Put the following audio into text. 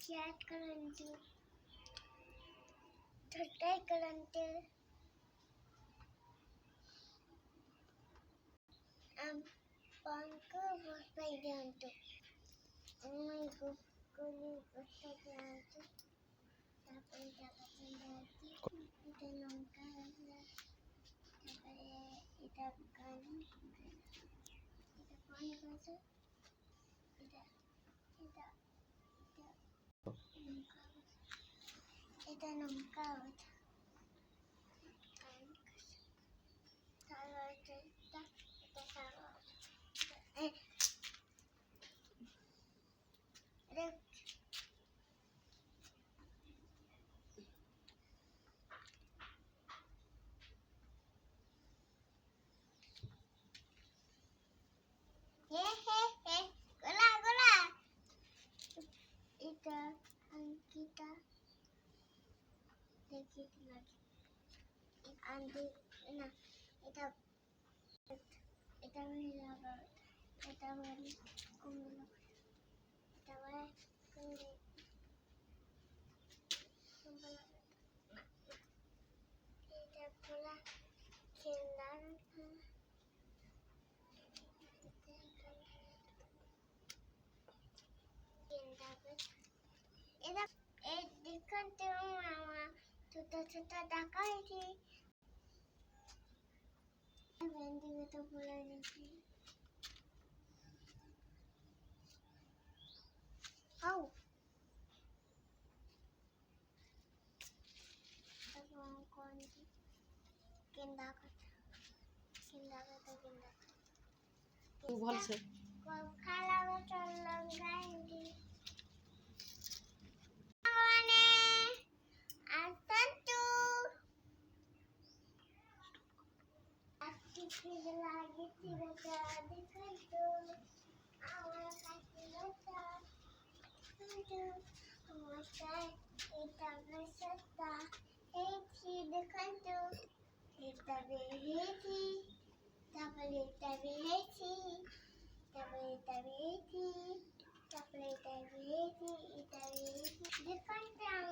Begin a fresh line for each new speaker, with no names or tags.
chat करंतु थट्टाय करंतु पंख बसाई देंतु मैं कोली बसाई देंतु तापर तापर देंतु इधर लंका है तापर इधर कान कैसे इधर इधर इधर लंका होता सारा चलता इधर सारा देख गोला गोला इधर अंकिता देखिए लगी आंधी ना इधर इधर भी लगा इधर वाली कुंडली इधर वाला कुंडली इधर पूरा खेलना इधर एक दिखते हो मामा छोटा छोटा दाखा थी वेंदी में तो बोला नहीं आओ तब हम कौन सी गेंदा का तो गेंदा
तू भल से
खाला में चल लगाएंगे lagi tidak di kantor awal kaki lota aduh masa kita berserta heti di kantor kita berhenti tak boleh terhenti tak boleh terhenti tak boleh terhenti kita berhenti di kantor